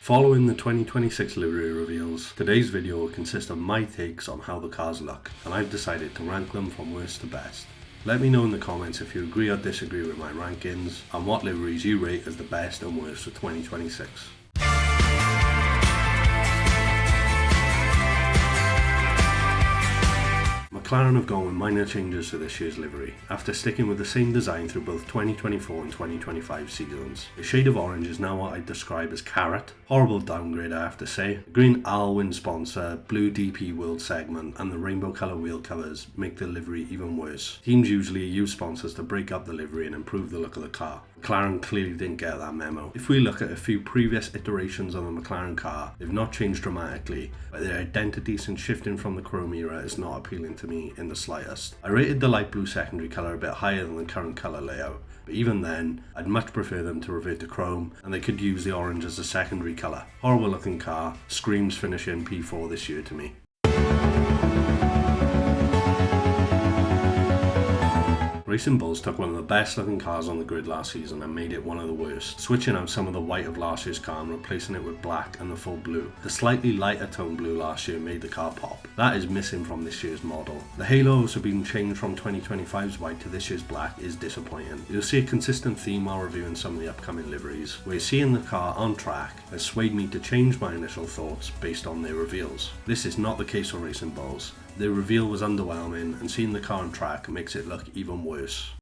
Following the 2026 livery reveals, today's video will consist of my takes on how the cars look, and I've decided to rank them from worst to best. Let me know in the comments if you agree or disagree with my rankings, and what liveries you rate as the best and worst for 2026. McLaren have gone with minor changes to this year's livery, after sticking with the same design through both 2024 and 2025 seasons. The shade of orange is now what I'd describe as carrot. Horrible downgrade, I have to say. The green Alwyn sponsor, blue DP World segment and the rainbow colour wheel covers make the livery even worse. Teams usually use sponsors to break up the livery and improve the look of the car. McLaren clearly didn't get that memo. If we look at a few previous iterations of the McLaren car, they've not changed dramatically, but their identity since shifting from the chrome era is not appealing to me in the slightest. I rated the light blue secondary colour a bit higher than the current colour layout, but even then, I'd much prefer them to revert to chrome, and they could use the orange as a secondary colour. Horrible looking car, screams finishing P4 this year to me. Racing Bulls took one of the best looking cars on the grid last season and made it one of the worst, switching out some of the white of last year's car and replacing it with black and the full blue. The slightly lighter tone blue last year made the car pop. That is missing from this year's model. The halo also being changed from 2025's white to this year's black is disappointing. You'll see a consistent theme while reviewing some of the upcoming liveries, where seeing the car on track has swayed me to change my initial thoughts based on their reveals. This is not the case for Racing Bulls. The reveal was underwhelming, and seeing the car on track makes it look even worse.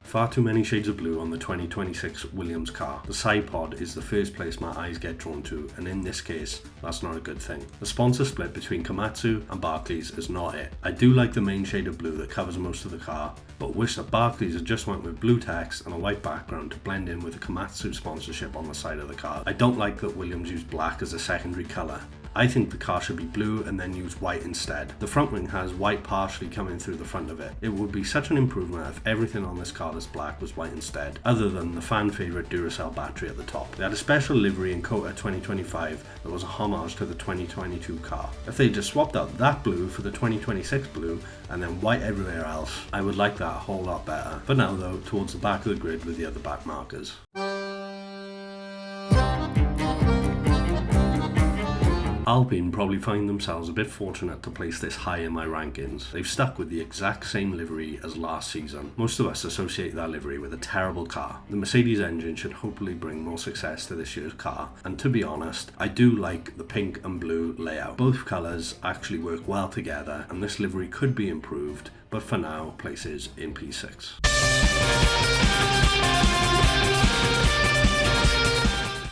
Far too many shades of blue on the 2026 Williams car. The side pod is the first place my eyes get drawn to, and in this case, that's not a good thing. The sponsor split between Komatsu and Barclays is not it. I do like the main shade of blue that covers most of the car, but wish that Barclays had just went with blue text and a white background to blend in with the Komatsu sponsorship on the side of the car. I don't like that Williams used black as a secondary colour. I think the car should be blue and then use white instead. The front wing has white partially coming through the front of it. It would be such an improvement if everything on this car that's black was white instead, other than the fan favourite Duracell battery at the top. They had a special livery in Kota 2025 that was a homage to the 2022 car. If they just swapped out that blue for the 2026 blue and then white everywhere else, I would like that a whole lot better. For now though, towards the back of the grid with the other back markers. Alpine probably find themselves a bit fortunate to place this high in my rankings. They've stuck with the exact same livery as last season. Most of us associate that livery with a terrible car. The Mercedes engine should hopefully bring more success to this year's car, and to be honest, I do like the pink and blue layout. Both colours actually work well together, and this livery could be improved, but for now, places in P6.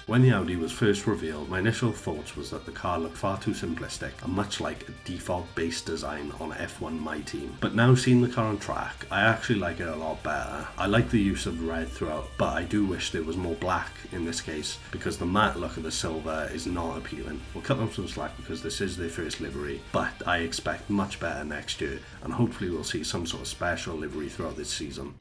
When the Audi was first revealed, my initial thoughts was that the car looked far too simplistic and much like a default base design on F1 My Team. But now seeing the car on track, I actually like it a lot better. I like the use of red throughout, but I do wish there was more black in this case, because the matte look of the silver is not appealing. We'll cut them some slack because this is their first livery, but I expect much better next year, and hopefully we'll see some sort of special livery throughout this season.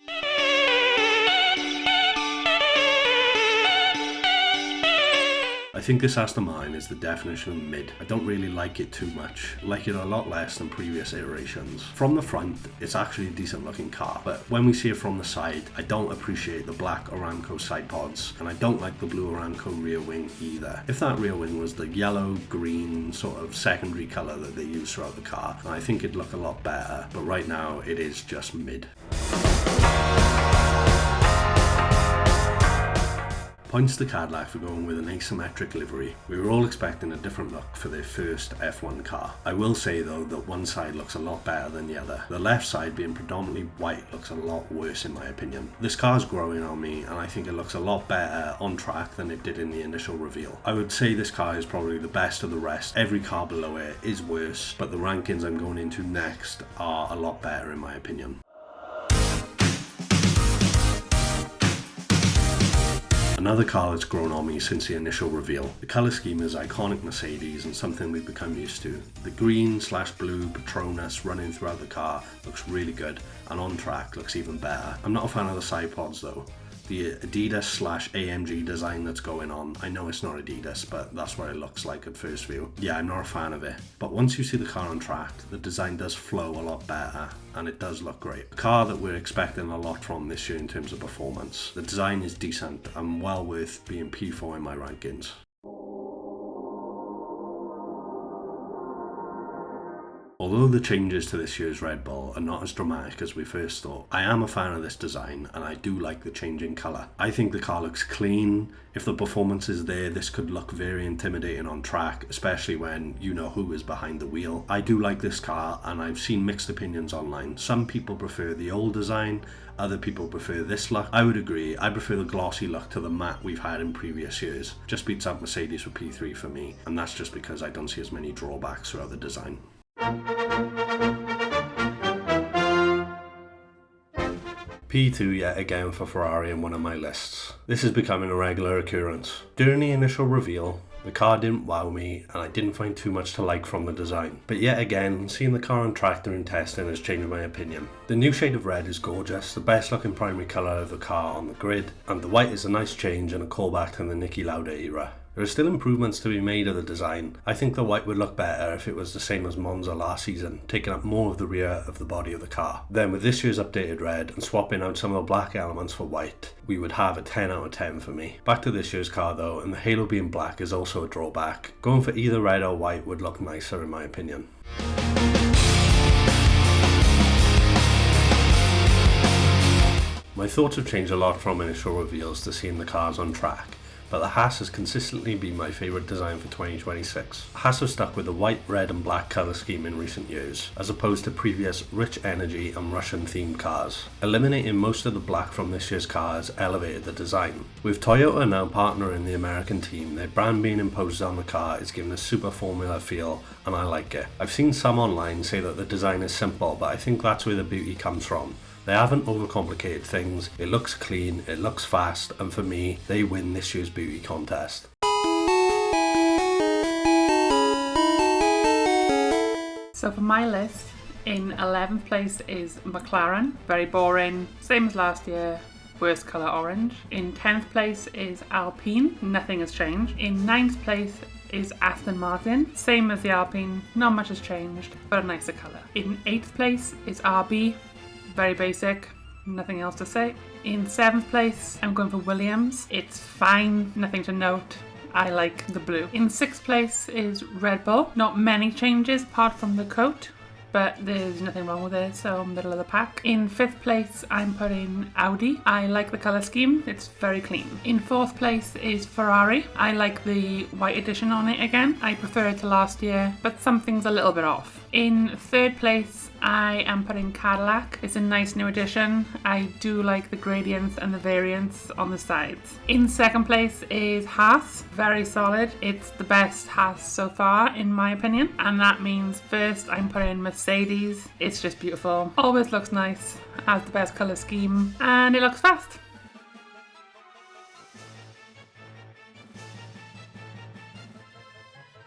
I think this Aston Martin is the definition of mid. I don't really like it too much, like it a lot less than previous iterations. From the front, it's actually a decent looking car, but when we see it from the side, I don't appreciate the black Aramco side pods, and I don't like the blue Aramco rear wing either. If that rear wing was the yellow, green sort of secondary colour that they use throughout the car, I think it'd look a lot better, but right now it is just mid. Points to Cadillac for going with an asymmetric livery. We were all expecting a different look for their first F1 car. I will say though that one side looks a lot better than the other. The left side being predominantly white looks a lot worse in my opinion. This car's growing on me, and I think it looks a lot better on track than it did in the initial reveal. I would say this car is probably the best of the rest. Every car below it is worse, but the rankings I'm going into next are a lot better in my opinion. Another car that's grown on me since the initial reveal. The colour scheme is iconic Mercedes and something we've become used to. The green/blue Patronus running throughout the car looks really good, and on track looks even better. I'm not a fan of the side pods though. the Adidas/AMG design that's going on. I know it's not Adidas, but that's what it looks like at first view. Yeah, I'm not a fan of it. But once you see the car on track, the design does flow a lot better and it does look great. A car that we're expecting a lot from this year in terms of performance. The design is decent and well worth being P4 in my rankings. Although the changes to this year's Red Bull are not as dramatic as we first thought, I am a fan of this design and I do like the change in colour. I think the car looks clean. If the performance is there, this could look very intimidating on track, especially when you know who is behind the wheel. I do like this car and I've seen mixed opinions online. Some people prefer the old design, other people prefer this look. I would agree, I prefer the glossy look to the matte we've had in previous years. Just beats out Mercedes for P3 for me, and that's just because I don't see as many drawbacks throughout the design. P2 yet again for Ferrari in one of my lists. This is becoming a regular occurrence. During the initial reveal, the car didn't wow me and I didn't find too much to like from the design. But yet again, seeing the car on track during testing has changed my opinion. The new shade of red is gorgeous, the best looking primary colour of the car on the grid, and the white is a nice change and a callback to the Niki Lauda era. There are still improvements to be made of the design. I think the white would look better if it was the same as Monza last season, taking up more of the rear of the body of the car. Then with this year's updated red and swapping out some of the black elements for white, we would have a 10 out of 10 for me. Back to this year's car though, and the halo being black is also a drawback. Going for either red or white would look nicer in my opinion. My thoughts have changed a lot from initial reveals to seeing the cars on track. But the Haas has consistently been my favourite design for 2026. Haas have stuck with the white, red and black colour scheme in recent years, as opposed to previous rich energy and Russian themed cars. Eliminating most of the black from this year's car has elevated the design. With Toyota now partnering the American team, their brand being imposed on the car is giving a super formula feel, and I like it. I've seen some online say that the design is simple, but I think that's where the beauty comes from. They haven't overcomplicated things, it looks clean, it looks fast, and for me, they win this year's beauty contest. So for my list, in 11th place is McLaren, very boring, same as last year, worst colour orange. In 10th place is Alpine, nothing has changed. In 9th place is Aston Martin, same as the Alpine, not much has changed, but a nicer colour. In 8th place is RB, very basic, nothing else to say. In 7th place, I'm going for Williams. It's fine, nothing to note. I like the blue. In 6th place is Red Bull. Not many changes apart from the coat, but there's nothing wrong with it, so middle of the pack. In 5th place, I'm putting Audi. I like the colour scheme, it's very clean. In 4th place is Ferrari. I like the white edition on it again. I prefer it to last year, but something's a little bit off. In 3rd place, I am putting Cadillac. It's a nice new addition. I do like the gradients and the variants on the sides. In 2nd place is Haas. Very solid. It's the best Haas so far in my opinion. And that means first I'm putting Mercedes. It's just beautiful. Always looks nice. Has the best colour scheme. And it looks fast.